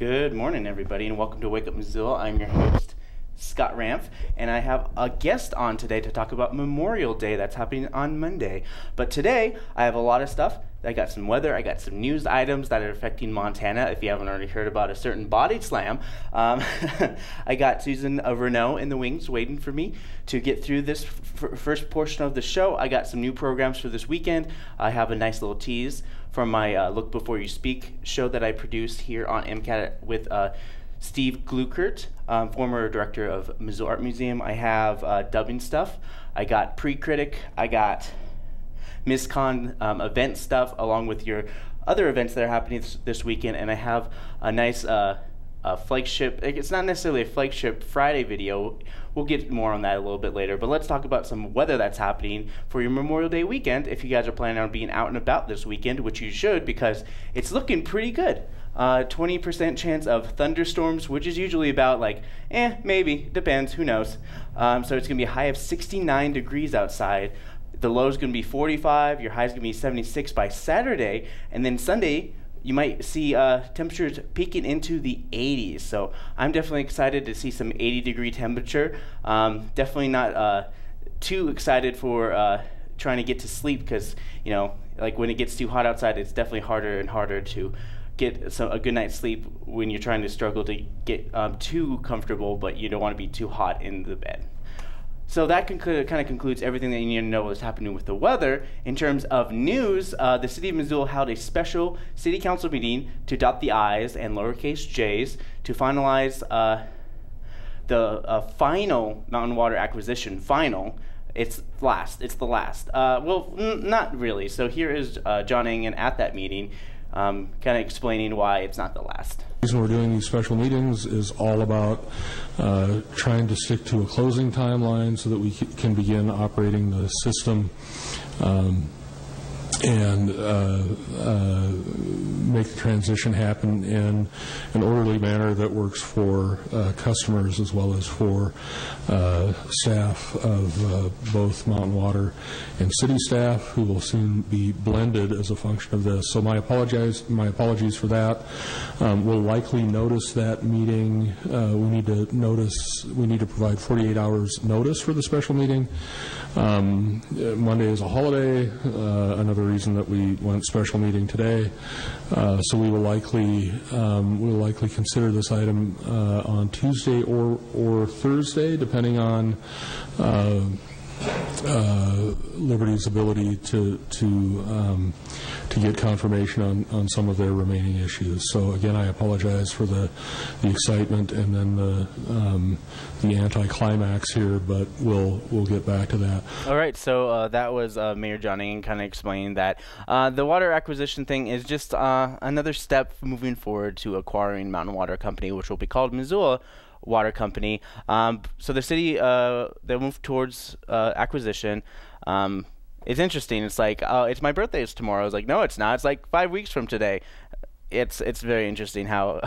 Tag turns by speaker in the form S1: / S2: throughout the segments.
S1: Good morning, everybody, and welcome to Wake Up Missoula. I'm your host, Scott Ramph, and I have a guest on today to talk about Memorial Day that's happening on Monday. But today, I have a lot of stuff. I got some weather, I got some news items that are affecting Montana, if you haven't already heard about a certain body slam. I got Susan Reneau in the wings waiting for me to get through this first portion of the show. I got some new programs for this weekend. I have a nice little tease from my Look Before You Speak show that I produce here on MCAT with Steve Gluckert, former director of Missoula Art Museum. I have Dubbin Stuff. I got Pre-Critic. I got MisCon event stuff, along with your other events that are happening this weekend. And I have a nice flagship, it's not necessarily a flagship Friday video. We'll get more on that a little bit later. But let's talk about some weather that's happening for your Memorial Day weekend. If you guys are planning on being out and about this weekend, which you should, because it's looking pretty good. 20% chance of thunderstorms, which is usually about like, maybe, depends, who knows. So it's going to be a high of 69 degrees outside. The low is going to be 45, your high is going to be 76 by Saturday, and then Sunday you might see temperatures peaking into the 80s. So I'm definitely excited to see some 80-degree temperature. Definitely not too excited for trying to get to sleep, because, you know, like when it gets too hot outside, it's definitely harder and harder to get a good night's sleep when you're trying to struggle to get too comfortable, but you don't want to be too hot in the bed. So that kind of concludes everything that you need to know what's happening with the weather. In terms of news, the City of Missoula held a special City Council meeting to dot the I's and lowercase j's to finalize the final mountain water acquisition. Final. It's the last. Well, not really. So here is John Engen at that meeting, kind of explaining why it's not the last.
S2: The reason we're doing these special meetings is all about trying to stick to a closing timeline so that we can begin operating the system and make the transition happen in an orderly manner that works for customers as well as for staff of both Mountain Water and city staff, who will soon be blended as a function of this. So my apologies for that. We'll likely notice that meeting. We need to provide 48 hours notice for the special meeting. Monday is a holiday, another reason that we went special meeting today. So we will likely consider this item on Tuesday or Thursday, depending on Liberty's ability to get confirmation on some of their remaining issues. So again, I apologize for the excitement and then the anticlimax here, but we'll get back to that.
S1: All right, so that was Mayor John Engen kind of explaining that the water acquisition thing is just another step moving forward to acquiring Mountain Water Company, which will be called Missoula Water Company. So the city, they moved towards acquisition. It's interesting. It's like, oh, it's my birthday is tomorrow. I was like, no, it's not. It's like 5 weeks from today. It's very interesting how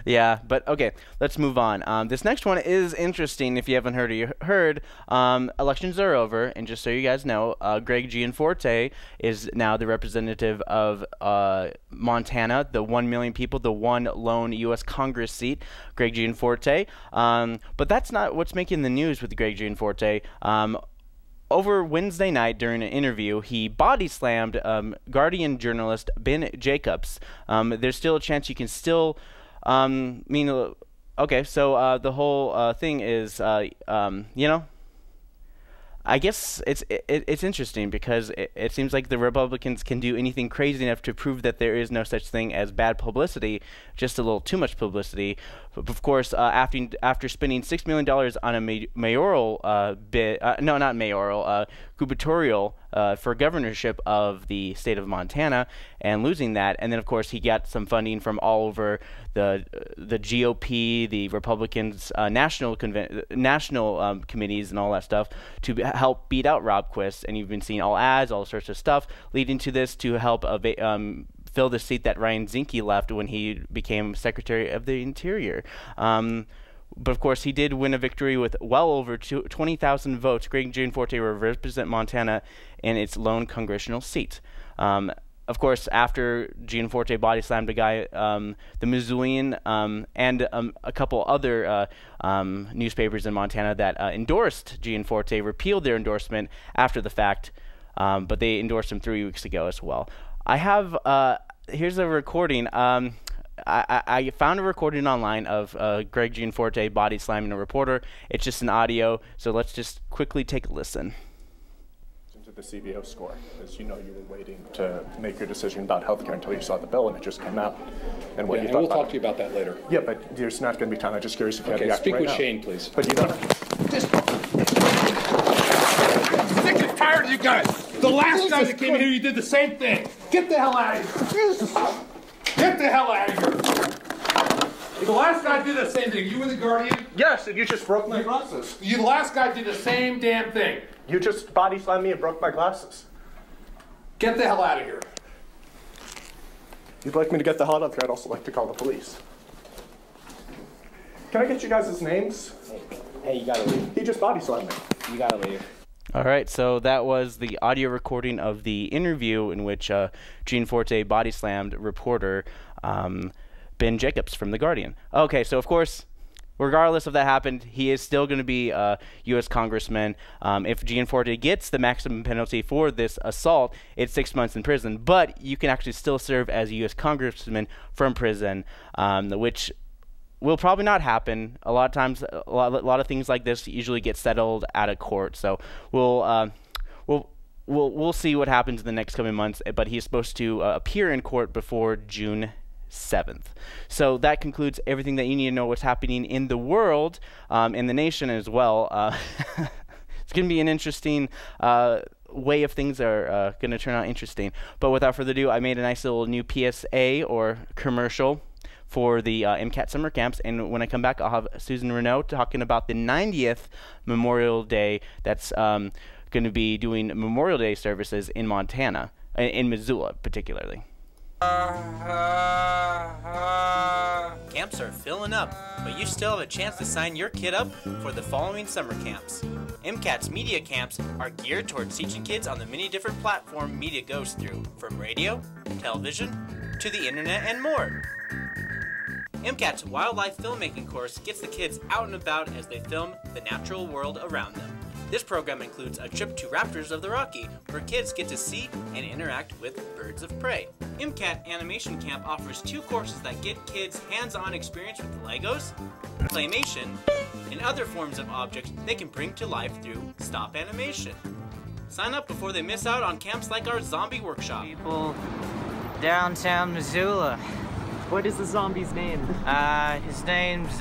S1: yeah, but okay, let's move on. This next one is interesting if you haven't heard. Elections are over, and just so you guys know, Greg Gianforte is now the representative of Montana, the 1 million people, the one lone U.S. Congress seat, Greg Gianforte. But that's not what's making the news with Greg Gianforte. Over Wednesday night during an interview, he body slammed Guardian journalist Ben Jacobs. There's still a chance you can still okay, so the whole thing is, you know, I guess it's interesting because it seems like the Republicans can do anything crazy enough to prove that there is no such thing as bad publicity, just a little too much publicity. But of course, after spending $6 million on a mayoral bid, no, not mayoral, gubernatorial for governorship of the state of Montana, and losing that, and then of course he got some funding from all over the GOP, the Republicans, national committees, and all that stuff to help beat out Rob Quist. And you've been seeing all ads, all sorts of stuff leading to this to help fill the seat that Ryan Zinke left when he became Secretary of the Interior. But of course, he did win a victory with well over 20,000 votes. Greg Gianforte will represent Montana in its lone congressional seat. of course, after Gianforte body slammed a guy, the Missoulian and a couple other newspapers in Montana that endorsed Gianforte repealed their endorsement after the fact, but they endorsed him 3 weeks ago as well. I have here's a recording. I found a recording online of Greg Gianforte body slamming a reporter. It's just an audio, so let's just quickly take a listen.
S3: To the CBO score, as you know, you were waiting to make your decision about healthcare until you saw the bill, and it just came out. And what you thought
S4: we'll talk to you about that later.
S3: Yeah, but there's not going to be time. I'm just curious if you have the
S4: speak
S3: right
S4: with
S3: now.
S4: Shane, please.
S3: But you don't.
S5: I'm sick and tired of you guys. The last guy that came in here, you did the same thing. Get the hell out of here. Get the hell out of here. The last guy did the same thing. You were the guardian?
S3: Yes, and you just broke my glasses.
S5: The last guy did the same damn thing.
S3: You just body slammed me and broke my glasses.
S5: Get the hell out of here.
S3: If you'd like me to get the hell out of here, I'd also like to call the police. Can I get you guys' names?
S6: Hey, you gotta leave.
S3: He just body slammed me.
S6: You gotta leave.
S1: All right, so that was the audio recording of the interview in which Gianforte body slammed reporter Ben Jacobs from The Guardian. Okay, so of course, regardless of that happened, he is still going to be a U.S. congressman. If Gianforte gets the maximum penalty for this assault, it's 6 months in prison. But you can actually still serve as a U.S. congressman from prison, which will probably not happen. A lot of times, a lot of things like this usually get settled out of court. So we'll see what happens in the next coming months. But he's supposed to appear in court before June 7th. So that concludes everything that you need to know what's happening in the world, in the nation as well. It's going to be an interesting way of things are going to turn out interesting. But without further ado, I made a nice little new PSA or commercial for the MCAT summer camps, and when I come back, I'll have Susan Reneau talking about the 90th Memorial Day that's going to be doing Memorial Day services in Montana, in Missoula particularly.
S7: Camps are filling up, but you still have a chance to sign your kid up for the following summer camps. MCAT's media camps are geared towards teaching kids on the many different platforms media goes through, from radio, television, to the internet and more. MCAT's wildlife filmmaking course gets the kids out and about as they film the natural world around them. This program includes a trip to Raptors of the Rocky, where kids get to see and interact with birds of prey. MCAT Animation Camp offers 2 courses that get kids hands-on experience with Legos, claymation, and other forms of objects they can bring to life through stop animation. Sign up before they miss out on camps like our zombie workshop.
S8: People downtown Missoula.
S9: What is the zombie's name?
S8: His name's...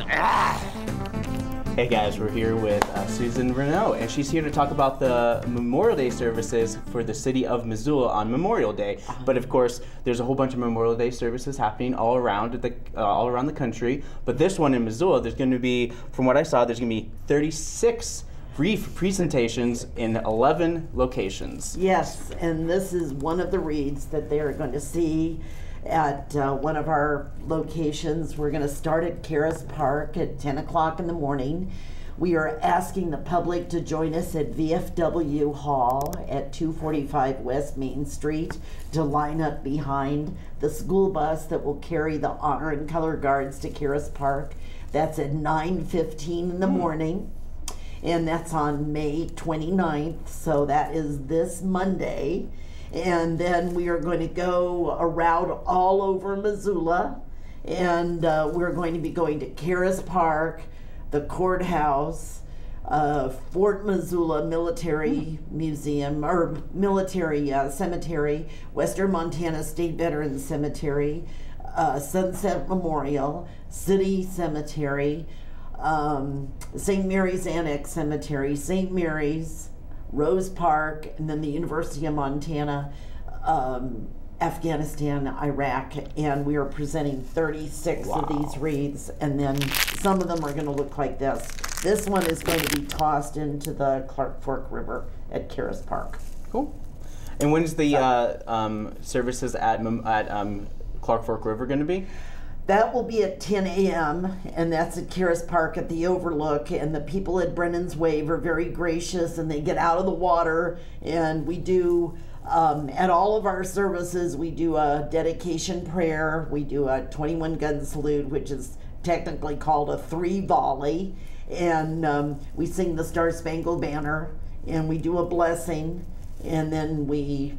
S1: Hey guys, we're here with Susan Reneau, and she's here to talk about the Memorial Day services for the city of Missoula on Memorial Day. But of course, there's a whole bunch of Memorial Day services happening all around the country. But this one in Missoula, there's going to be, from what I saw, there's going to be 36 brief presentations in 11 locations.
S10: Yes, and this is one of the reads that they're going to see at one of our locations. We're going to start at Karis Park at 10 o'clock in the morning. We are asking the public to join us at VFW Hall at 245 West Main Street to line up behind the school bus that will carry the honor and color guards to Karis Park. That's at 9:15 in the morning, and that's on May 29th, so that is this Monday. And then we are going to go around all over Missoula, and we're going to be going to Karis Park, the courthouse, Fort Missoula Military Museum, or Military Cemetery, Western Montana State Veterans Cemetery, Sunset Memorial, City Cemetery, St. Mary's Annex Cemetery, St. Mary's, Rose Park, and then the University of Montana, Afghanistan, Iraq, and we are presenting 36 of these wreaths, and then some of them are going to look like this. This one is going to be tossed into the Clark Fork River at Karis Park.
S1: Cool. And when is the services at Clark Fork River going to be?
S10: That will be at 10 a.m. and that's at Karis Park at the Overlook. And the people at Brennan's Wave are very gracious, and they get out of the water. And we do, at all of our services, we do a dedication prayer. We do a 21 gun salute, which is technically called a 3 volley. And we sing the Star Spangled Banner, and we do a blessing, and then we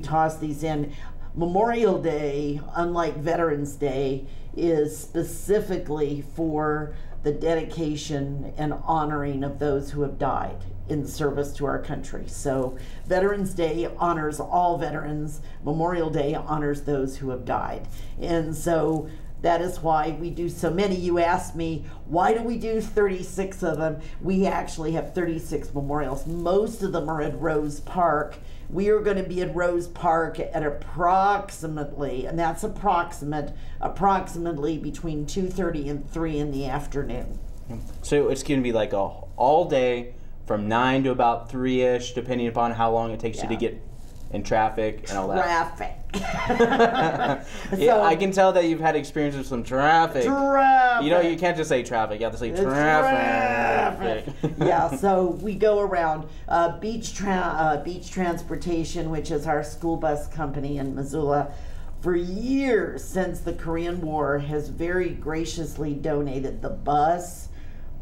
S10: toss these in. Memorial Day, unlike Veterans Day, is specifically for the dedication and honoring of those who have died in service to our country. So Veterans Day honors all veterans. Memorial Day honors those who have died. And so that is why we do so many. You asked me, why do we do 36 of them? We actually have 36 memorials. Most of them are at Rose Park. We are going to be at Rose Park at approximately, and that's approximately between 2:30 and 3 in the afternoon.
S1: So it's going to be like all day from 9 to about 3-ish, depending upon how long it takes you to get in traffic and all that.
S10: Traffic.
S1: Yeah, I can tell that you've had experience with some traffic.
S10: Traffic.
S1: You know, you can't just say traffic. You have to say traffic.
S10: Yeah, so we go around. Beach Transportation, which is our school bus company in Missoula, for years since the Korean War, has very graciously donated the bus,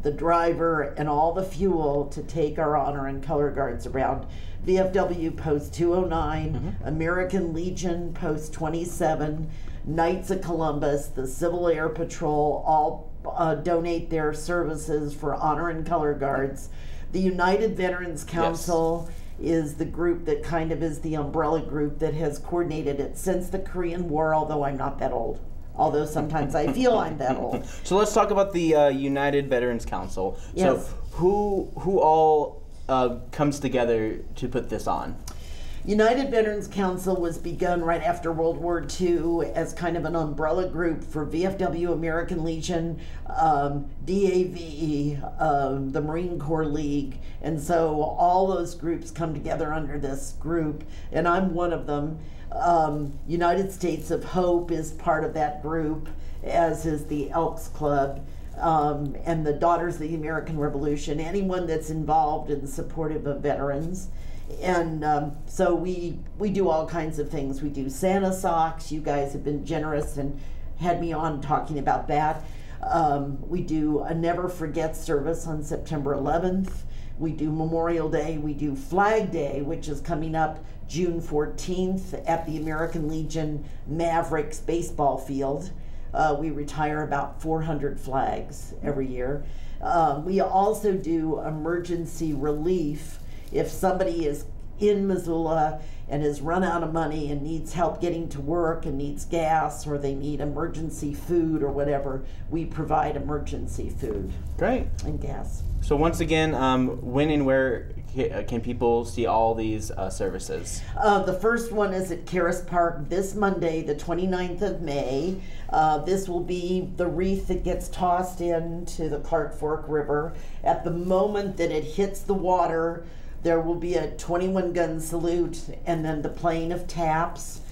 S10: the driver, and all the fuel to take our honor and color guards around. VFW Post 209, American Legion Post 27, Knights of Columbus, the Civil Air Patrol, all donate their services for honor and color guards. The United Veterans Council is the group that kind of is the umbrella group that has coordinated it since the Korean War, although I'm not that old. Although sometimes I feel I'm that old.
S1: So let's talk about the United Veterans Council.
S10: Yes.
S1: So who all comes together to put this on?
S10: United Veterans Council was begun right after World War II as kind of an umbrella group for VFW, American Legion, DAV, the Marine Corps League, and so all those groups come together under this group, and I'm one of them. United States of Hope is part of that group, as is the Elks Club, and the Daughters of the American Revolution, anyone that's involved and supportive of veterans. And so we do all kinds of things. We do Santa socks. You guys have been generous and had me on talking about that. We do a Never Forget service on September 11th. We do Memorial Day. We do Flag Day, which is coming up June 14th at the American Legion Mavericks baseball field. We retire about 400 flags every year. We also do emergency relief. If somebody is in Missoula and has run out of money and needs help getting to work and needs gas, or they need emergency food or whatever, we provide emergency food.
S1: Great.
S10: And gas.
S1: So once again, when and where can people see all these services?
S10: The first one is at Karis Park this Monday, the 29th of May. This will be the wreath that gets tossed into the Clark Fork River. At the moment that it hits the water, there will be a 21 gun salute and then the playing of taps.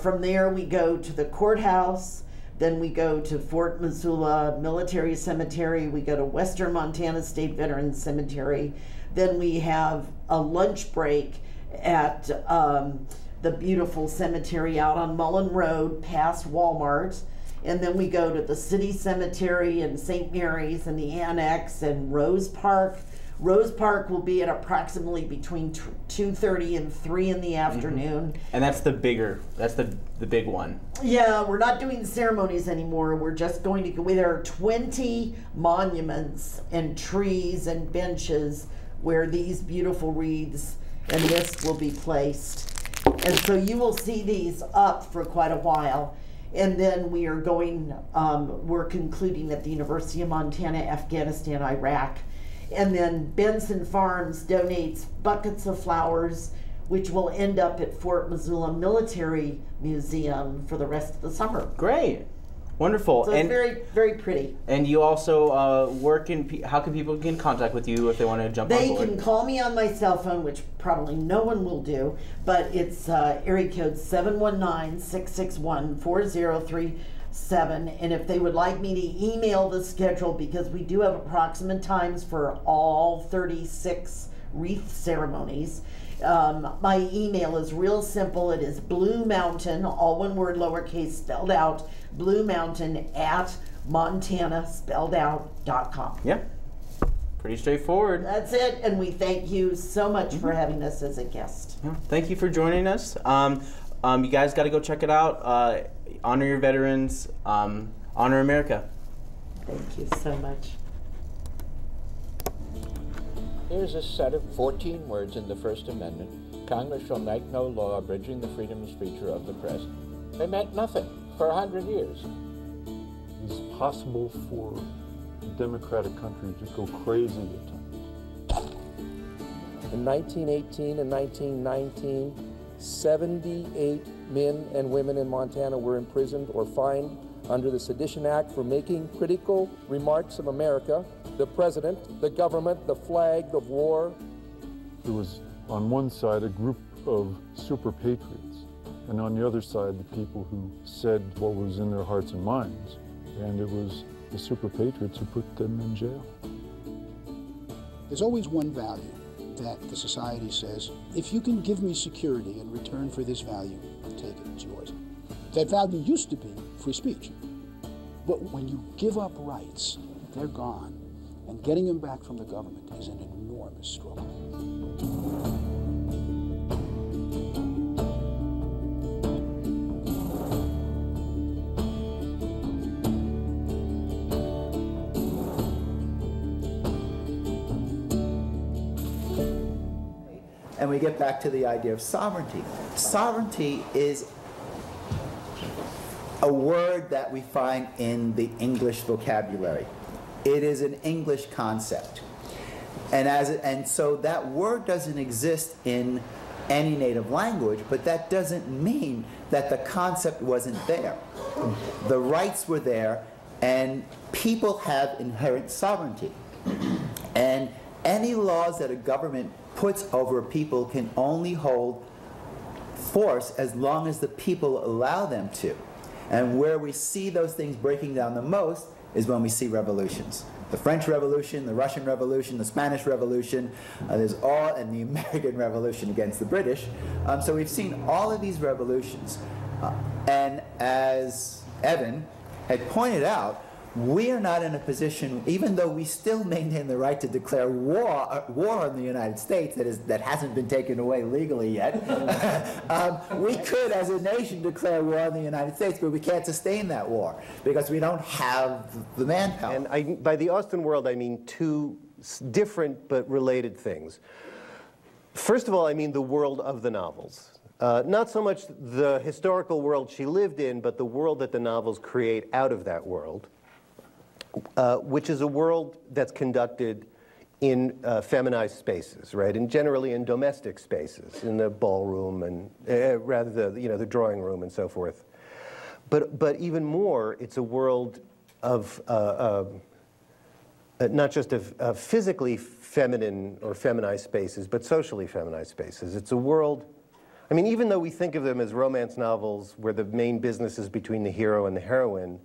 S10: From there we go to the courthouse, then we go to Fort Missoula Military Cemetery, we go to Western Montana State Veterans Cemetery, then we have a lunch break at the beautiful cemetery out on Mullen Road past Walmart, and then we go to the City Cemetery and St. Mary's and the Annex and Rose Park. Rose Park will be at approximately between 2:30 and 3 in the afternoon.
S1: And that's the big one.
S10: Yeah, we're not doing ceremonies anymore. We're just going to go. There are 20 monuments and trees and benches where these beautiful wreaths and this will be placed. And so you will see these up for quite a while. And then we are going, we're concluding at the University of Montana, Afghanistan, Iraq. And then Benson Farms donates buckets of flowers, which will end up at Fort Missoula Military Museum for the rest of the summer.
S1: Great. Wonderful.
S10: So it's very, very pretty.
S1: And you also work in, how can people get in contact with you if they want to jump on board?
S10: They can call me on my cell phone, which probably no one will do, but it's area code 719-661-4037. 7. And if they would like me to email the schedule, because we do have approximate times for all 36 wreath ceremonies, my email is real simple. It is Blue Mountain, all one word, lowercase, spelled out, Blue Mountain at Montana, spelled out.com.
S1: Yeah, pretty straightforward.
S10: That's it, and we thank you so much for having us as a guest.
S1: Yeah, thank you for joining us. You guys got to go check it out. Honor your veterans. Honor America.
S10: Thank you so much.
S4: Here's a set of 14 words in the First Amendment. Congress shall make no law abridging the freedom of speech or of the press. They meant nothing for 100 years.
S2: It's possible for a democratic country to go crazy at times.
S4: In 1918 and 1919, 78 men and women in Montana were imprisoned or fined under the Sedition Act for making critical remarks of America, the president, the government, the flag, the war.
S2: There was, on one side, a group of super patriots, and on the other side, the people who said what was in their hearts and minds. And it was the super patriots who put them in jail.
S11: There's always one value that the society says, if you can give me security in return for this value, take it, it's yours. That value used to be free speech. But when you give up rights, they're gone. And getting them back from the government is an enormous struggle.
S12: And we get back to the idea of sovereignty. Sovereignty is a word that we find in the English vocabulary. It is an English concept. And so that word doesn't exist in any native language, but that doesn't mean that the concept wasn't there. The rights were there, and people have inherent sovereignty. And any laws that a government puts over people can only hold force as long as the people allow them to. And where we see those things breaking down the most is when we see revolutions. The French Revolution, the Russian Revolution, the Spanish Revolution, and the American Revolution against the British. So we've seen all of these revolutions. And as Evan had pointed out, we are not in a position, even though we still maintain the right to declare war on the United States, that hasn't been taken away legally yet. We could, as a nation, declare war on the United States, but we can't sustain that war because we don't have the manpower.
S13: And by the Austen world, I mean two different but related things. First of all, I mean the world of the novels. Not so much the historical world she lived in, but the world that the novels create out of that world. Which is a world that's conducted in feminized spaces, right? And generally in domestic spaces, in the ballroom and rather the drawing room and so forth. But even more, it's a world of not just of physically feminine or feminized spaces, but socially feminized spaces. It's a world. I mean, even though we think of them as romance novels where the main business is between the hero and the heroine,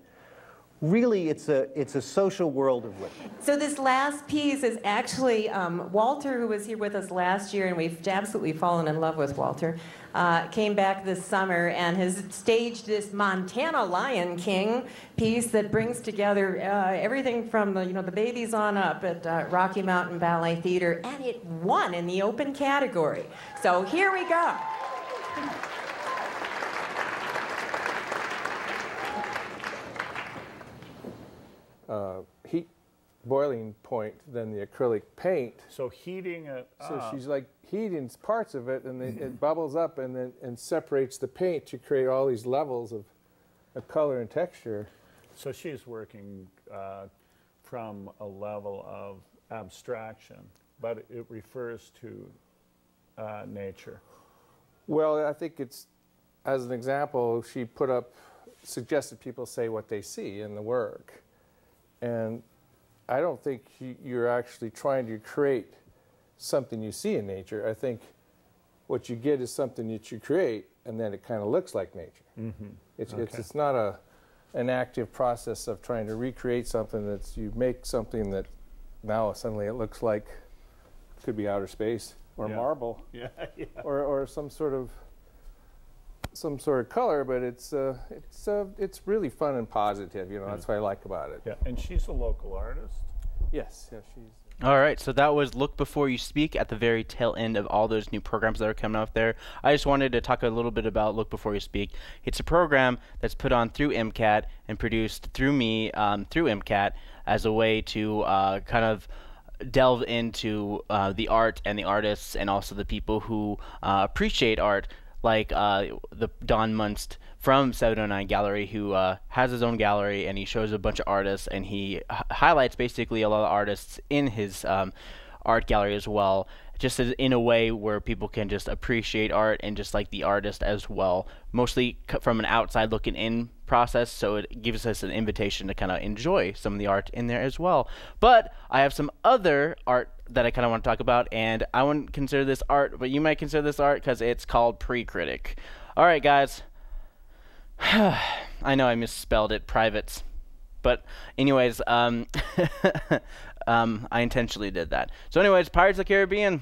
S13: really, it's a social world of women.
S14: So this last piece is actually Walter, who was here with us last year, and we've absolutely fallen in love with Walter, came back this summer and has staged this Montana Lion King piece that brings together everything from the babies on up at Rocky Mountain Ballet Theater, and it won in the open category. So here we go.
S15: Heat boiling point than the acrylic paint.
S16: So heating it up.
S15: So she's like heating parts of it, and then it bubbles up and separates the paint to create all these levels of color and texture.
S16: So she's working from a level of abstraction, but it refers to nature.
S15: Well, I think it's, as an example, she suggested people say what they see in the work. And I don't think you're actually trying to create something you see in nature. I think what you get is something that you create, and then it kind of looks like nature.
S16: Mm-hmm.
S15: It's not an active process of trying to recreate something that's, you make something that now suddenly it looks like could be outer space or marble or some sort of color, but it's really fun and positive. You know, that's what I like about it.
S16: Yeah, and she's a local artist.
S15: Yes, yeah, she's.
S1: All right, so that was Look Before You Speak at the very tail end of all those new programs that are coming out there. I just wanted to talk a little bit about Look Before You Speak. It's a program that's put on through MCAT and produced through me through MCAT as a way to kind of delve into the art and the artists and also the people who appreciate art, like the Don Munst from 709 Gallery, who has his own gallery, and he shows a bunch of artists, and he highlights basically a lot of artists in his art gallery as well, just in a way where people can just appreciate art and just like the artist as well, mostly from an outside looking in process, so it gives us an invitation to kind of enjoy some of the art in there as well. But I have some other art that I kind of want to talk about, and I wouldn't consider this art, but you might consider this art because it's called Pre-Critic. All right, guys. I know I misspelled it, privates. But anyways, I intentionally did that. So anyways, Pirates of the Caribbean.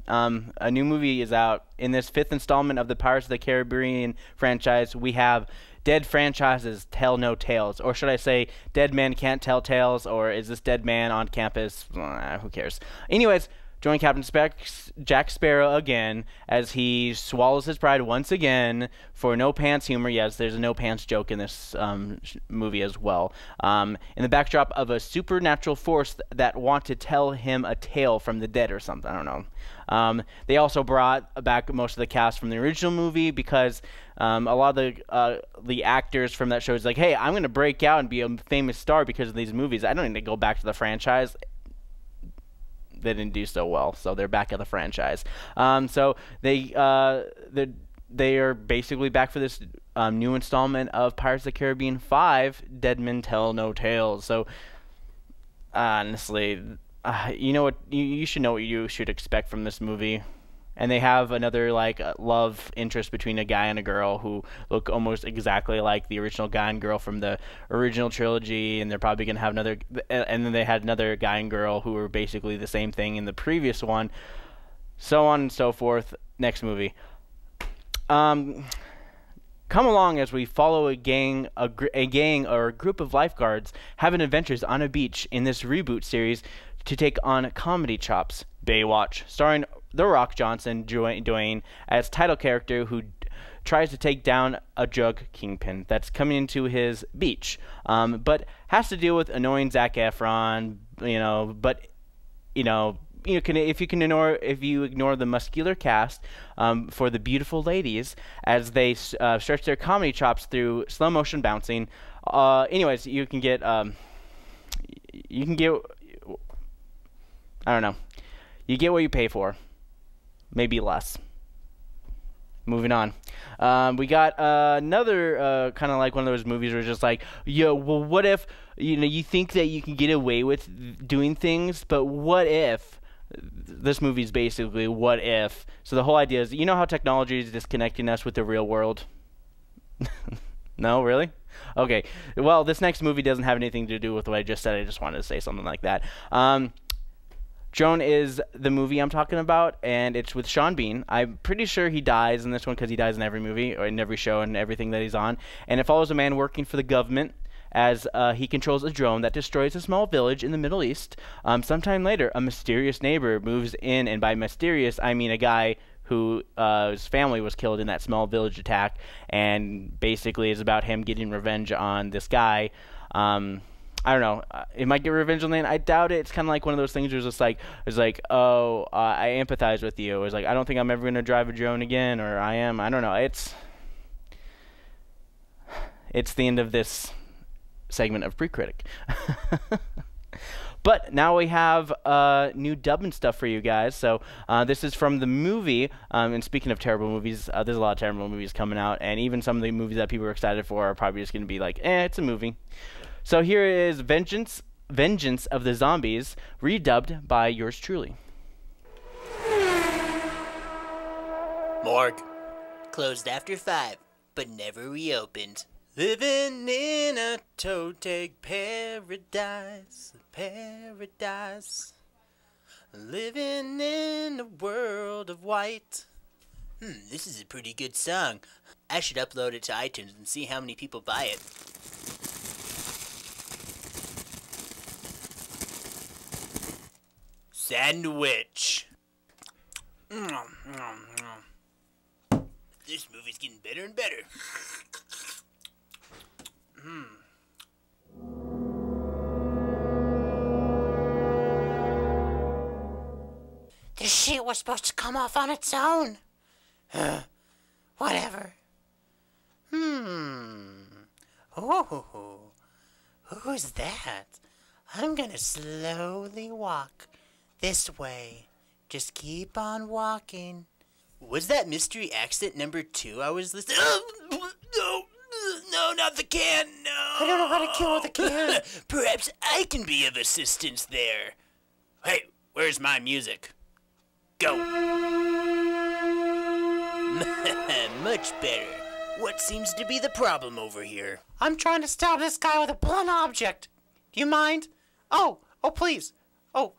S1: A new movie is out. In this 5th installment of the Pirates of the Caribbean franchise, we have dead franchises tell no tales. Or should I say, dead men can't tell tales, or is this dead man on campus? Who cares? Anyways, join Captain Jack Sparrow again as he swallows his pride once again for no pants humor. Yes, there's a no pants joke in this movie as well. In the backdrop of a supernatural force that want to tell him a tale from the dead or something. I don't know. They also brought back most of the cast from the original movie because a lot of the actors from that show is like, hey, I'm going to break out and be a famous star because of these movies. I don't need to go back to the franchise. They didn't do so well, so they're back at the franchise. So they are basically back for this new installment of Pirates of the Caribbean 5, Dead Men Tell No Tales. So honestly, you know what, you should know what you should expect from this movie. And they have another like love interest between a guy and a girl who look almost exactly like the original guy and girl from the original trilogy, and they're probably gonna have another. And then they had another guy and girl who were basically the same thing in the previous one, so on and so forth. Next movie. Come along as we follow a gang or a group of lifeguards having adventures on a beach in this reboot series to take on comedy chops. Baywatch, starring The Rock Johnson, Dwayne, as title character who tries to take down a drug kingpin that's coming into his beach, but has to deal with annoying Zac Efron. But if you ignore the muscular cast for the beautiful ladies as they stretch their comedy chops through slow motion bouncing. Anyways, you can get I don't know. You get what you pay for. Maybe less. Moving on. We got another kind of like one of those movies where it's just like, yo, well, what if, you think that you can get away with doing things, but what if? This movie's basically what if. So the whole idea is, you know how technology is disconnecting us with the real world? No, really? Okay. Well, this next movie doesn't have anything to do with what I just said. I just wanted to say something like that. Joan is the movie I'm talking about, and it's with Sean Bean. I'm pretty sure he dies in this one because he dies in every movie or in every show and everything that he's on. And it follows a man working for the government as he controls a drone that destroys a small village in the Middle East. Sometime later, a mysterious neighbor moves in, and by mysterious, I mean a guy whose family was killed in that small village attack, and basically is about him getting revenge on this guy. I don't know. It might get revenge on the end. I doubt it. It's kind of like one of those things where it's like, oh, I empathize with you. It's like, I don't think I'm ever going to drive a drone again, or I am. I don't know. It's the end of this segment of Pre-Critic. But now we have new Dubbin Stuff for you guys. So this is from the movie. And speaking of terrible movies, there's a lot of terrible movies coming out. And even some of the movies that people are excited for are probably just going to be like, it's a movie. So here is Vengeance of the Zombies, redubbed by yours truly.
S17: Morgue. Closed after 5, but never reopened.
S7: Living in a toe-tag paradise, paradise. Living in a world of white. This is a pretty good song. I should upload it to iTunes and see how many people buy it. Sandwich. This movie's getting better and better.
S17: This sheet was supposed to come off on its own. Whatever.
S7: Oh, who's that? I'm gonna slowly walk this way. Just keep on walking. Was that mystery accident number 2 I was listening? No, not the can. No.
S17: I don't know how to kill with a can.
S7: Perhaps I can be of assistance there. Hey, where's my music? Go. Much better. What seems to be the problem over here?
S17: I'm trying to stab this guy with a blunt object. Do you mind? Oh, please. Oh.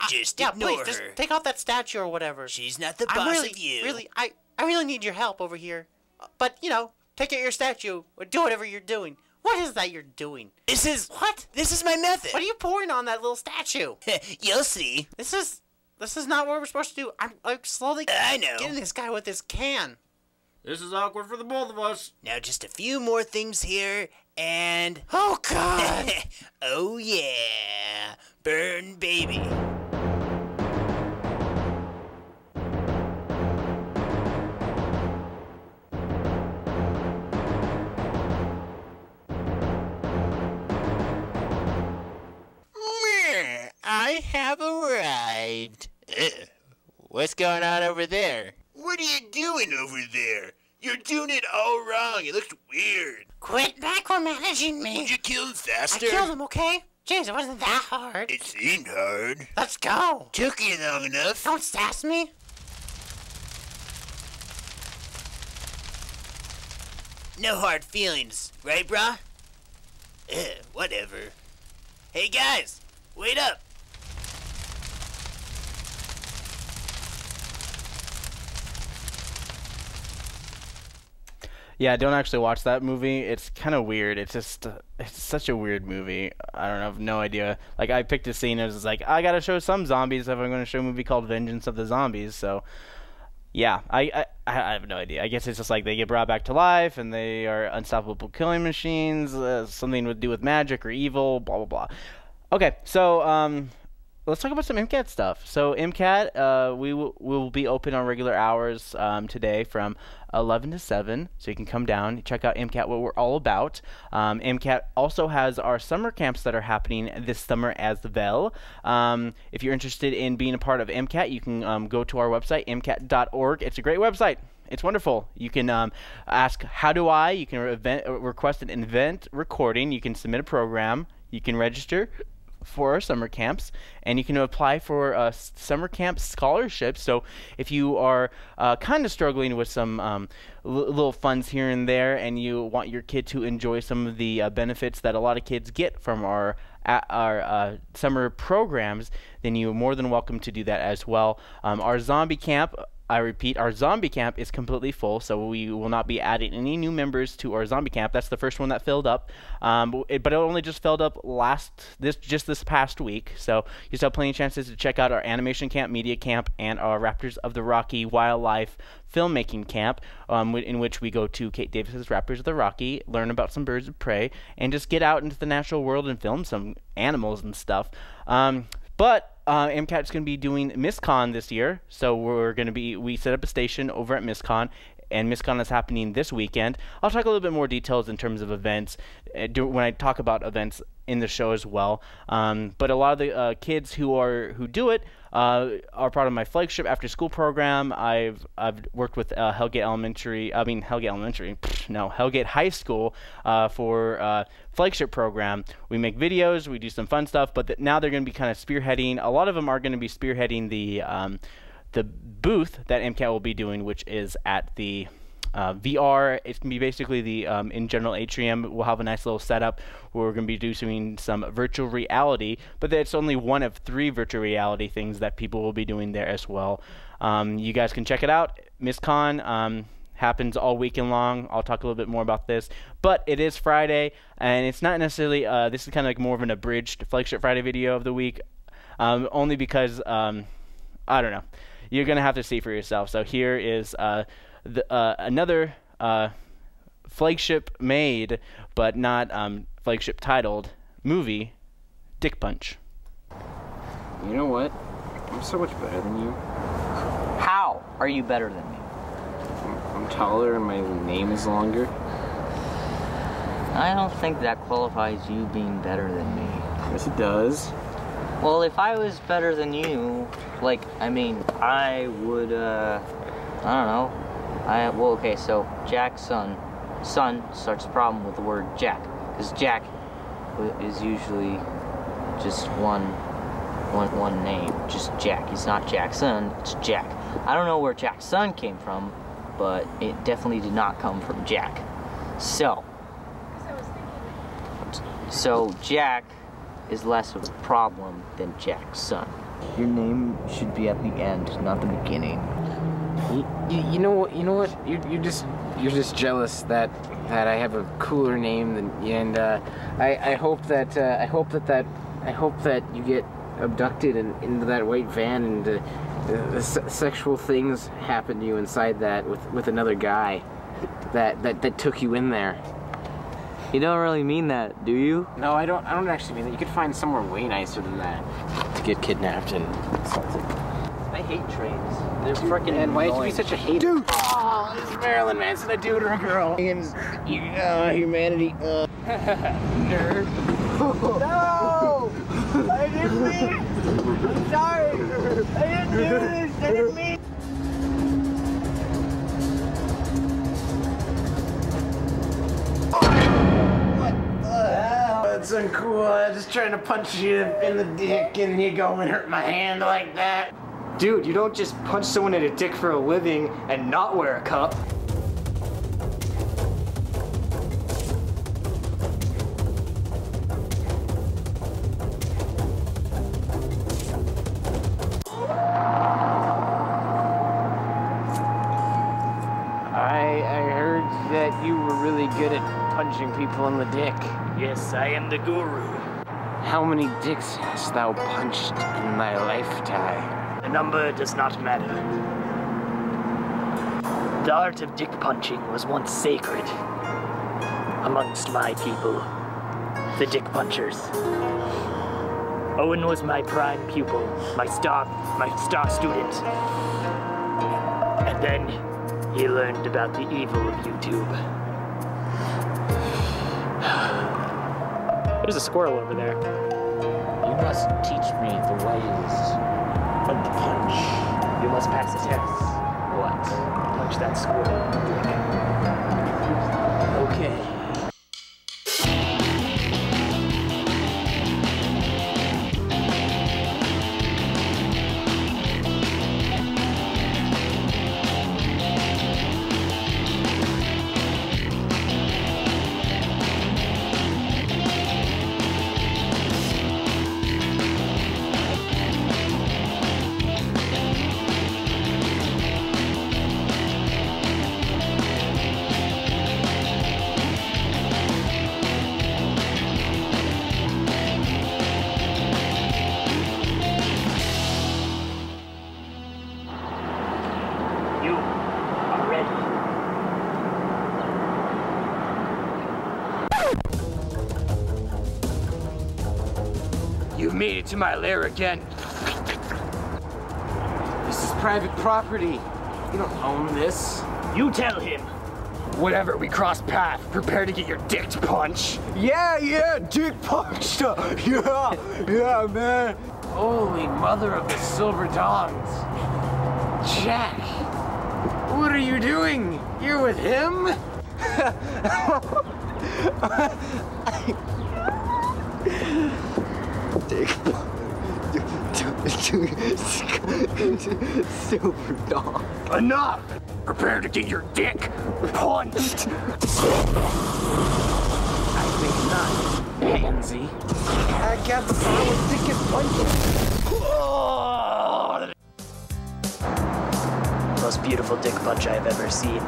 S7: Just
S17: yeah,
S7: ignore
S17: please,
S7: her.
S17: just take out that statue or whatever.
S7: She's not the boss of you.
S17: I really need your help over here. But, take out your statue or do whatever you're doing. What is that you're doing?
S7: This is my method.
S17: What are you pouring on that little statue?
S7: You'll see.
S17: This is not what we're supposed to do. I'm slowly getting this guy with this can.
S7: This is awkward for the both of us. Now just a few more things here, and...
S17: Oh, God!
S7: Oh, yeah. Burn, baby. I have arrived. What's going on over there? What are you doing over there? You're doing it all wrong. It looks weird.
S17: Quit micromanaging me.
S7: Would you kill him faster?
S17: I killed him, okay? James, it wasn't that hard.
S7: It seemed hard.
S17: Let's go.
S7: Took you long enough.
S17: Don't sass me.
S7: No hard feelings, right, brah? Whatever. Hey, guys, wait up.
S1: Yeah, don't actually watch that movie. It's kind of weird. It's just, it's such a weird movie. I don't know, I have no idea. Like, I picked a scene, and it was like, I gotta show some zombies if I'm gonna show a movie called Vengeance of the Zombies, so... Yeah, I have no idea. I guess it's just like they get brought back to life, and they are unstoppable killing machines, something to do with magic or evil, blah, blah, blah. Okay, so, let's talk about some MCAT stuff. So MCAT, we will be open on regular hours today from 11 to 7, so you can come down, check out MCAT, what we're all about. MCAT also has our summer camps that are happening this summer as well. If you're interested in being a part of MCAT, you can go to our website, mcat.org. It's a great website. It's wonderful. You can ask, how do I? You can request an event recording. You can submit a program. You can register for our summer camps, and you can apply for summer camp scholarships. So if you are kind of struggling with some little funds here and there, and you want your kid to enjoy some of the benefits that a lot of kids get from our summer programs, then you're more than welcome to do that as well. Our zombie camp, I repeat, our zombie camp is completely full, so we will not be adding any new members to our zombie camp. That's the first one that filled up, but it only just filled up this past week, so you still have plenty of chances to check out our animation camp, media camp, and our Raptors of the Rocky wildlife filmmaking camp, in which we go to Kate Davis's Raptors of the Rocky, learn about some birds of prey, and just get out into the natural world and film some animals and stuff. But MCAT is going to be doing MisCon this year, so we set up a station over at MisCon, and MisCon is happening this weekend. I'll talk a little bit more details in terms of events when I talk about events in the show as well. But a lot of the kids who do it are part of my flagship after school program. I've worked with Hellgate High School for flagship program. We make videos, we do some fun stuff, but now they're going to be kind of spearheading. A lot of them are going to be spearheading the booth that MCAT will be doing, which is at the VR. It's going to be basically the in general atrium. We'll have a nice little setup where we're going to be doing some virtual reality, but it's only one of 3 virtual reality things that people will be doing there as well. You guys can check it out. MisCon happens all weekend long. I'll talk a little bit more about this, but it is Friday, and it's not necessarily, this is kind of like more of an abridged Flagship Friday video of the week, only because, I don't know. You're going to have to see for yourself. So here is another flagship made, but not flagship titled movie, Dick Punch.
S18: You know what? I'm so much better than you.
S19: How are you better than me?
S18: I'm taller and my name is longer.
S19: I don't think that qualifies you being better than me.
S18: Yes, it does.
S19: Well, if I was better than you, like, I mean, I would, I don't know. Well, okay, so Jack's son starts the problem with the word Jack, because Jack is usually just one name, just Jack. He's not Jack's son, it's Jack. I don't know where Jack's son came from, but it definitely did not come from Jack. So Jack is less of a problem than Jack's son. Your name should be at the end, not the beginning.
S18: You know what? You're just jealous that I have a cooler name than you, and I hope that you get abducted and into that white van, and the sexual things happen to you inside that with another guy that took you in there.
S19: You don't really mean that, do you?
S18: No, I don't actually mean that. You could find somewhere way nicer than that to get kidnapped and assaulted.
S19: I hate trains. They're freaking
S18: annoying. Why did you be such a hater?
S19: Dude!
S18: Oh, this is Marilyn Manson, a dude or a girl? Humanity. Nerd.
S19: No! I didn't mean it! I'm sorry! I didn't do this! I didn't mean it!
S18: That's uncool. I'm just trying to punch you in the dick and you go and hurt my hand like that.
S9: Dude, you don't just punch someone in a dick for a living and not wear a cup.
S18: I heard that you were really good at punching people in the dick.
S9: Yes, I am the guru.
S18: How many dicks hast thou punched in thy lifetime?
S9: The number does not matter. The art of dick punching was once sacred amongst my people, the dick punchers. Owen was my prime pupil, my star student. And then he learned about the evil of YouTube. There's a squirrel over there.
S18: You must teach me the ways of the punch.
S9: You must pass a test.
S18: What?
S9: Punch that squirrel in the dick. Okay. You've made it to my lair again.
S18: This is private property. You don't own this.
S9: You tell him. Whenever we cross paths, prepare to get your dick punched.
S18: Yeah, dick punched. Yeah, man. Holy mother of the silver dawns. Jack, what are you doing? You're with him?
S19: Silver dog.
S9: Enough!
S18: Prepare to get your dick punched. I think not, pansy. I got the power with dick and punching.
S9: Most beautiful dick punch I have ever seen.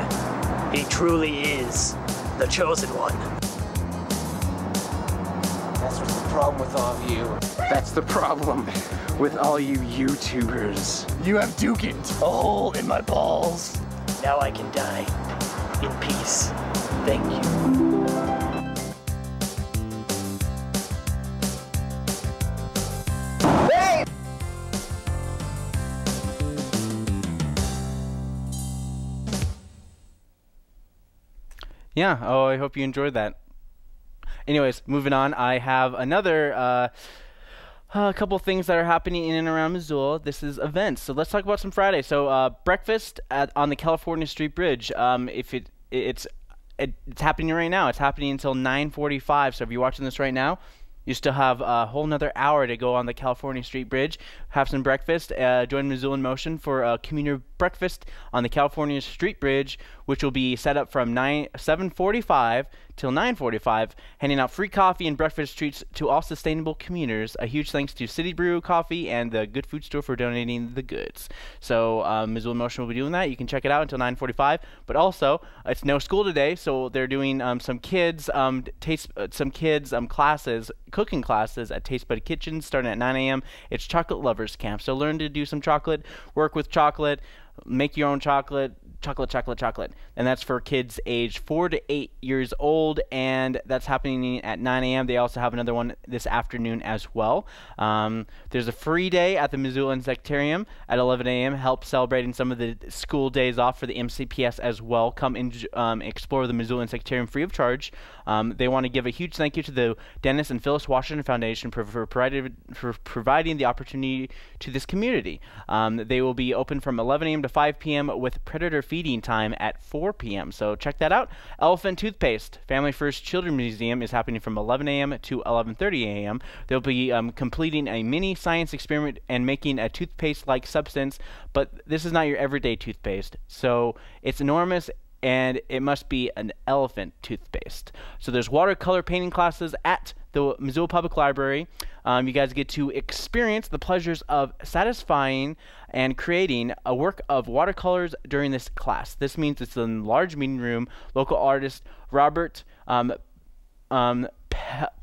S9: He truly is the chosen one.
S18: That's what's the problem with all of you. That's the problem with all you YouTubers. You have Dugan, a hole in my balls.
S9: Now I can die in peace. Thank you.
S1: Yeah, oh, I hope you enjoyed that. Anyways, moving on, I have another a couple things that are happening in and around Missoula. This is events. So let's talk about some Friday. So breakfast on the California Street Bridge. It's happening right now. It's happening until 9:45. So if you're watching this right now, you still have a whole nother hour to go on the California Street Bridge, have some breakfast, join Missoula in Motion for a community breakfast on the California Street Bridge, which will be set up from 7:45 till 9:45, handing out free coffee and breakfast treats to all sustainable commuters. A huge thanks to City Brew Coffee and the Good Food Store for donating the goods. So Missoula in Motion will be doing that. You can check it out until 9:45. But also, it's no school today, so they're doing some kids classes, cooking classes at Taste Bud Kitchen starting at 9 a.m. It's Chocolate Lovers Camp. So learn to do some chocolate, work with chocolate, make your own chocolate, and that's for kids aged 4 to 8 years old, and that's happening at 9 a.m. They also have another one this afternoon as well. There's a free day at the Missoula Insectarium at 11 a.m. Help celebrating some of the school days off for the MCPS as well. Come and explore the Missoula Insectarium free of charge. They want to give a huge thank you to the Dennis and Phyllis Washington Foundation for providing the opportunity to this community. They will be open from 11 a.m. to 5 p.m. with predator feeding time at 4 p.m. So check that out. Elephant Toothpaste Family First Children's Museum is happening from 11 a.m. to 11:30 a.m. They'll be completing a mini science experiment and making a toothpaste-like substance, but this is not your everyday toothpaste. So it's enormous, and it must be an elephant toothpaste. So there's watercolor painting classes at the Missoula Public Library. You guys get to experience the pleasures of satisfying and creating a work of watercolors during this class. This means it's in a large meeting room. Local artist Robert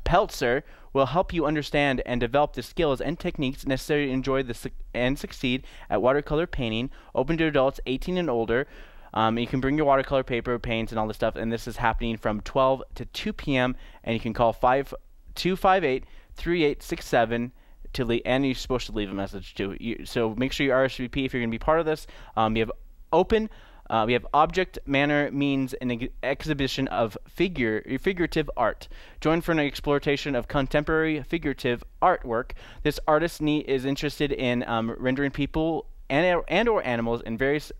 S1: Peltzer will help you understand and develop the skills and techniques necessary to enjoy and succeed at watercolor painting. Open to adults 18 and older. You can bring your watercolor paper, paints, and all this stuff, and this is happening from 12 to 2 p.m., and you can call 258-3867 and you're supposed to leave a message too. So make sure you RSVP if you're going to be part of this. We have object manner means an exhibition of figurative art. Join for an exploration of contemporary figurative artwork. This artist is interested in rendering people and or animals in various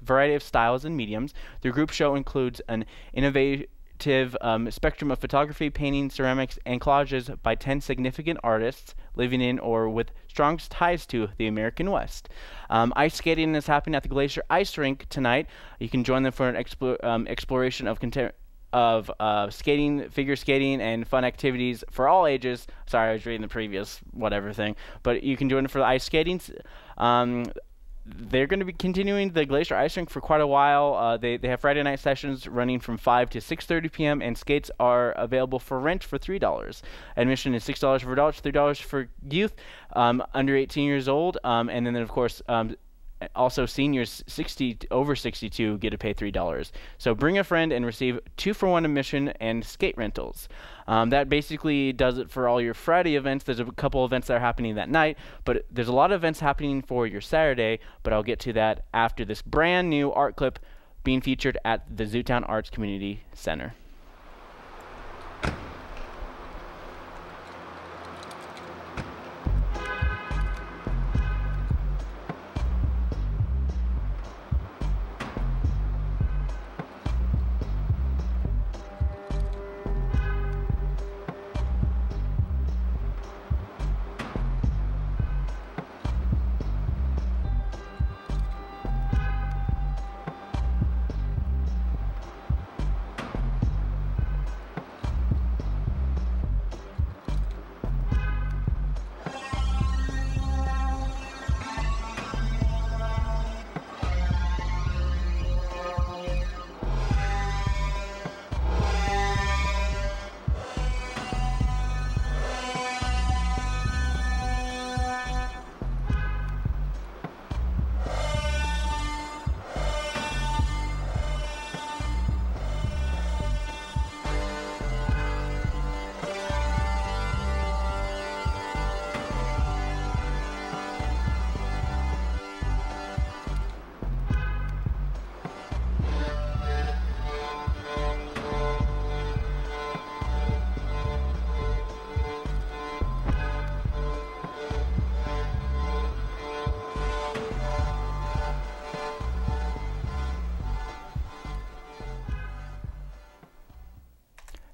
S1: variety of styles and mediums. The group show includes an innovative spectrum of photography, painting, ceramics, and collages by 10 significant artists living in or with strong ties to the American West. Ice skating is happening at the Glacier Ice Rink tonight. You can join them for an exploration of skating, figure skating, and fun activities for all ages. Sorry, I was reading the previous whatever thing, but you can join them for the ice skating. They're going to be continuing the Glacier Ice Rink for quite a while. They have Friday night sessions running from 5 to 6:30 p.m. and skates are available for rent for $3. Admission is $6 for adults, $3 for youth under 18 years old, and then of course also seniors over 62 get to pay $3. So bring a friend and receive 2-for-1 admission and skate rentals. That basically does it for all your Friday events. There's a couple events that are happening that night, but there's a lot of events happening for your Saturday, but I'll get to that after this brand new art clip being featured at the Zootown Arts Community Center.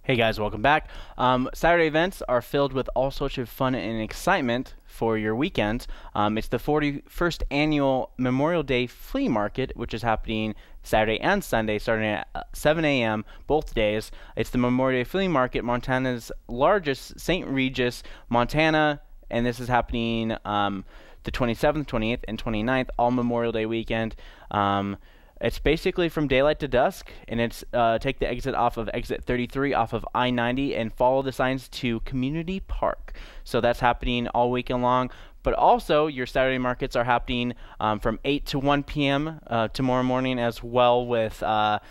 S1: Hey guys, welcome back. Saturday events are filled with all sorts of fun and excitement for your weekend. It's the 41st annual Memorial Day Flea Market, which is happening Saturday and Sunday, starting at 7 a.m. both days. It's the Memorial Day Flea Market, Montana's largest, St. Regis, Montana, and this is happening the 27th, 28th, and 29th, all Memorial Day weekend. It's basically from daylight to dusk, and it's take the exit off of exit 33 off of I-90 and follow the signs to Community Park. So that's happening all weekend long. But also, your Saturday markets are happening from 8 to 1 p.m. Tomorrow morning as well, with Clark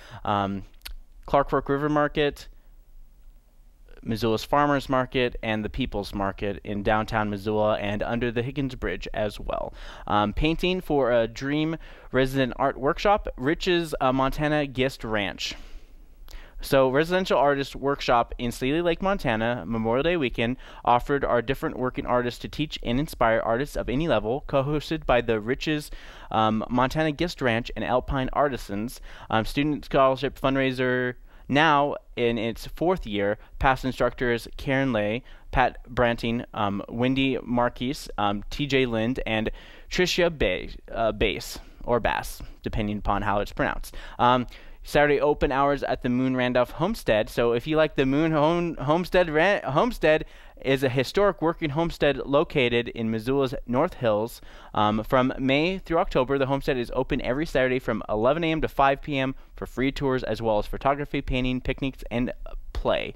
S1: Fork River Market, Missoula's Farmers Market, and the People's Market in downtown Missoula and under the Higgins Bridge as well. Painting for a Dream Resident Art Workshop, Rich's Montana Guest Ranch. So, Residential Artist Workshop in Seeley Lake, Montana, Memorial Day weekend, offered our different working artists to teach and inspire artists of any level, co-hosted by the Rich's Montana Guest Ranch and Alpine Artisans. Student Scholarship Fundraiser now in its 4th year. Past instructors Karen Lay, Pat Branting, Wendy Marquise, TJ Lind, and Tricia Bass, depending upon how it's pronounced. Saturday open hours at the Moon Randolph Homestead. So if you like the Moon Homestead is a historic working homestead located in Missoula's North Hills. From May through October, the homestead is open every Saturday from 11 a.m. to 5 p.m. for free tours, as well as photography, painting, picnics, and play.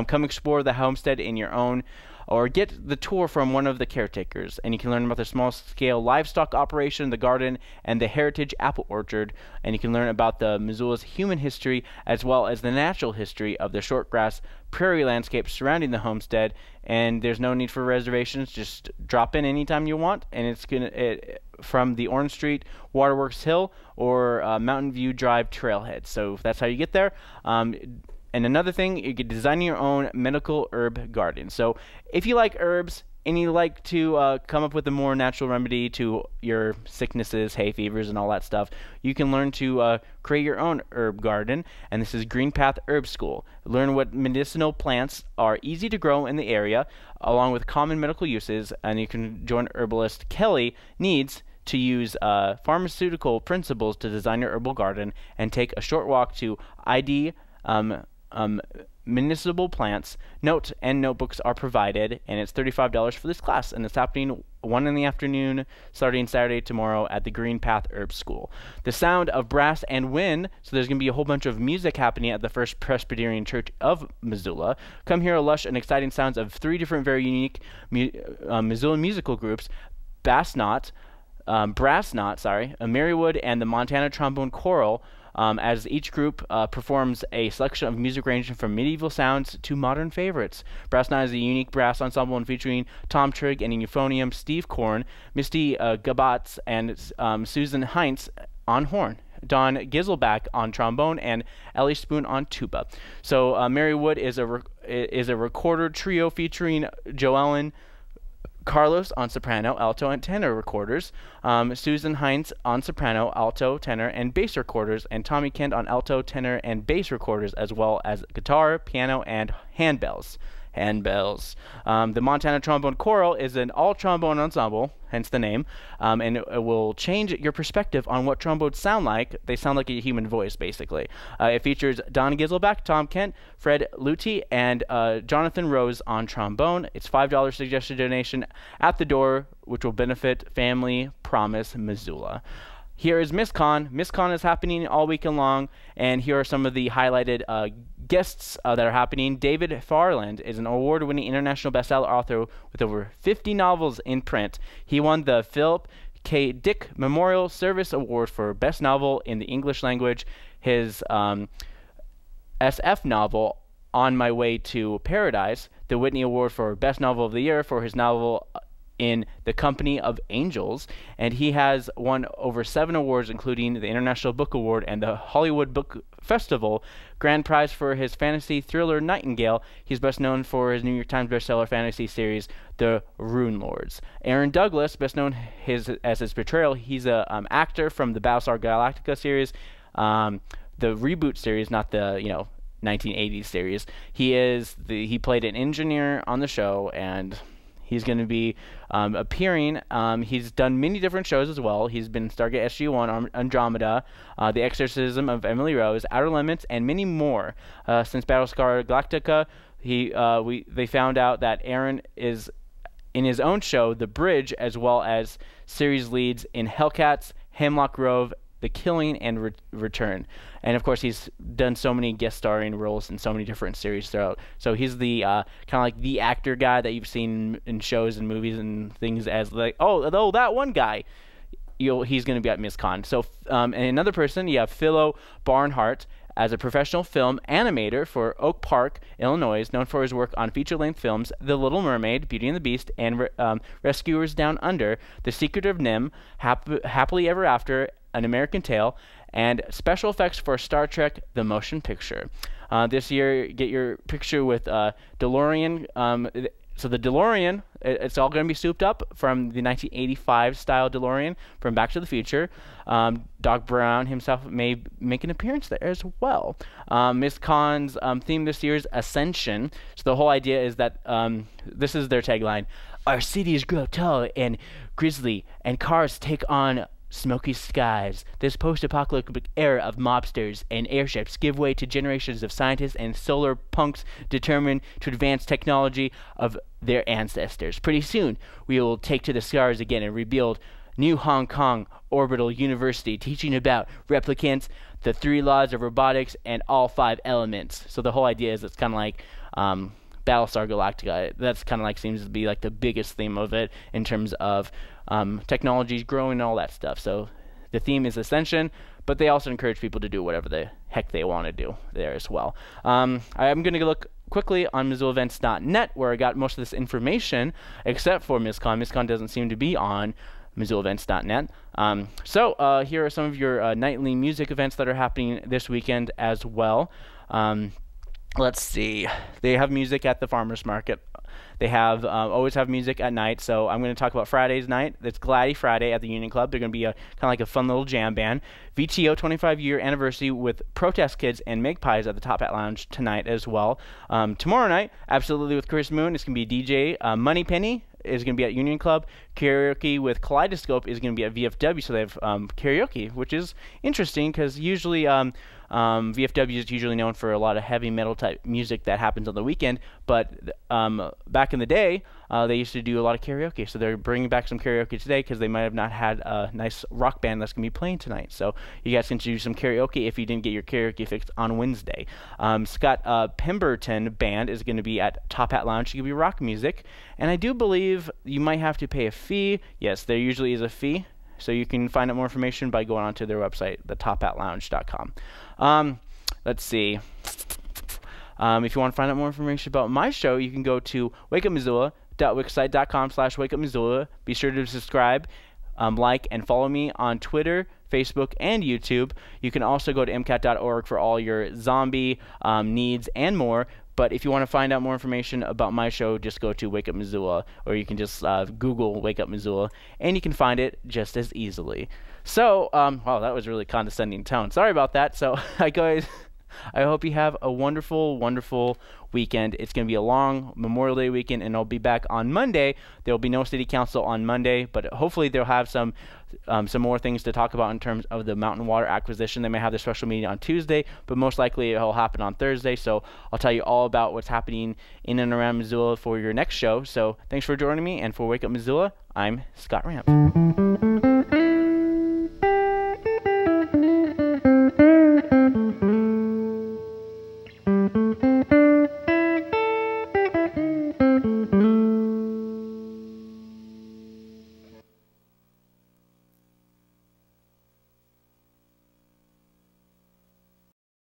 S1: Come explore the homestead in your own, or get the tour from one of the caretakers, and you can learn about the small-scale livestock operation, the garden, and the heritage apple orchard, and you can learn about the Missoula's human history as well as the natural history of the shortgrass prairie landscape surrounding the homestead. And there's no need for reservations, just drop in anytime you want, and it's from the Orange Street Waterworks Hill or Mountain View Drive trailhead. So that's how you get there. And another thing, you can design your own medical herb garden. So if you like herbs and you like to come up with a more natural remedy to your sicknesses, hay fevers, and all that stuff, you can learn to create your own herb garden. And this is Green Path Herb School. Learn what medicinal plants are easy to grow in the area, along with common medical uses. And you can join herbalist Kelly Needs to use pharmaceutical principles to design your herbal garden, and take a short walk to ID municipal plants. Notes and notebooks are provided, and it's $35 for this class, and it's happening 1 in the afternoon starting Saturday tomorrow at the Green Path Herb School. The sound of brass and wind, so there's going to be a whole bunch of music happening at the First Presbyterian Church of Missoula. Come hear lush and exciting sounds of 3 different very unique Missoula musical groups: Brass Knot, Marywood, and the Montana Trombone Choral, as each group performs a selection of music ranging from medieval sounds to modern favorites. Brass Knot is a unique brass ensemble and featuring Tom Trigg and euphonium, Steve Korn, Misty Gabatz, and Susan Heinz on horn, Don Giselback on trombone, and Ellie Spoon on tuba. So Marywood is a recorder trio featuring Joellen Carlos on soprano, alto, and tenor recorders, Susan Heinz on soprano, alto, tenor, and bass recorders, and Tommy Kent on alto, tenor, and bass recorders, as well as guitar, piano, and handbells. The Montana Trombone Choral is an all-trombone ensemble, hence the name, and it will change your perspective on what trombones sound like. They sound like a human voice, basically. It features Don Giselback, Tom Kent, Fred Luty, and Jonathan Rose on trombone. It's $5 suggested donation at the door, which will benefit Family Promise Missoula. Here is MisCon. MisCon is happening all weekend long, and here are some of the highlighted guests that are happening. David Farland is an award-winning international bestseller author with over 50 novels in print. He won the Philip K. Dick Memorial Service Award for Best Novel in the English Language. His SF novel, On My Way to Paradise, the Whitney Award for Best Novel of the Year for his novel In the Company of Angels, and he has won over 7 awards, including the International Book Award and the Hollywood Book Festival Grand Prize for his fantasy thriller Nightingale. He's best known for his New York Times bestseller fantasy series The Rune Lords. Aaron Douglas, best known as his portrayal, he's a actor from the Battlestar Galactica series, the reboot series, not the 1980s series. He played an engineer on the show, and he's going to be appearing. He's done many different shows as well. He's been Stargate SG-1, Andromeda, The Exorcism of Emily Rose, Outer Limits, and many more. Since Battlestar Galactica, they found out that Aaron is in his own show, The Bridge, as well as series leads in Hellcats, Hemlock Grove, The Killing, and Return. And of course, he's done so many guest starring roles in so many different series throughout. So he's the kind of like the actor guy that you've seen in shows and movies and things as like, oh, that one guy. He's going to be at MisCon. So and another person, you have Philo Barnhart as a professional film animator for Oak Park, Illinois, known for his work on feature-length films The Little Mermaid, Beauty and the Beast, and Rescuers Down Under, The Secret of Nim, Happily Ever After, An American Tale, and special effects for Star Trek The Motion Picture. This year, get your picture with DeLorean. So the DeLorean, it's all going to be souped up from the 1985 style DeLorean from Back to the Future. Doc Brown himself may make an appearance there as well. MisCon's theme this year is Ascension. So the whole idea is that this is their tagline: our cities grow tall and grisly, and cars take on smoky skies. This post-apocalyptic era of mobsters and airships give way to generations of scientists and solar punks determined to advance technology of their ancestors. Pretty soon, we will take to the stars again and rebuild New Hong Kong Orbital University, teaching about replicants, the 3 laws of robotics, and all 5 elements. So the whole idea is it's kind of like Battlestar Galactica. That's kind of like seems to be like the biggest theme of it in terms of technologies growing and all that stuff. So the theme is Ascension, but they also encourage people to do whatever the heck they want to do there as well. I'm going to look quickly on MissoulaEvents.net, where I got most of this information, except for MisCon. MisCon doesn't seem to be on MissoulaEvents.net. So here are some of your nightly music events that are happening this weekend as well. Let's see. They have music at the farmers market. They have always have music at night. So I'm going to talk about Friday's night. It's Gladdy Friday at the Union Club. They're going to be kind of like a fun little jam band. VTO 25-year anniversary with Protest Kids and Magpies at the Top Hat Lounge tonight as well. Tomorrow night, Absolutely with Chris Moon. It's going to be DJ Moneypenny is going to be at Union Club. Karaoke with Kaleidoscope is going to be at VFW. So they have karaoke, which is interesting because usually VFW is usually known for a lot of heavy metal type music that happens on the weekend, but back in the day, they used to do a lot of karaoke. So they're bringing back some karaoke today because they might have not had a nice rock band that's going to be playing tonight. So you guys can do some karaoke if you didn't get your karaoke fixed on Wednesday. Scott Pemberton Band is going to be at Top Hat Lounge. It's going to be rock music. And I do believe you might have to pay a fee. Yes, there usually is a fee. So you can find out more information by going onto their website, thetophatlounge.com. Let's see. If you want to find out more information about my show, you can go to wakeupmissoula.wixsite.com/wakeupmissoula. Be sure to subscribe, like, and follow me on Twitter, Facebook, and YouTube. You can also go to MCAT.org for all your zombie needs and more. But if you want to find out more information about my show, just go to Wake Up Missoula, or you can just Google Wake Up Missoula, and you can find it just as easily. So, wow, that was really condescending tone. Sorry about that. So, guys, I hope you have a wonderful, wonderful weekend. It's going to be a long Memorial Day weekend, and I'll be back on Monday. There will be no city council on Monday, but hopefully they'll have some more things to talk about in terms of the mountain water acquisition. They may have their special meeting on Tuesday, but most likely it will happen on Thursday. So I'll tell you all about what's happening in and around Missoula for your next show. So thanks for joining me, and for Wake Up Missoula, I'm Scott Ramp.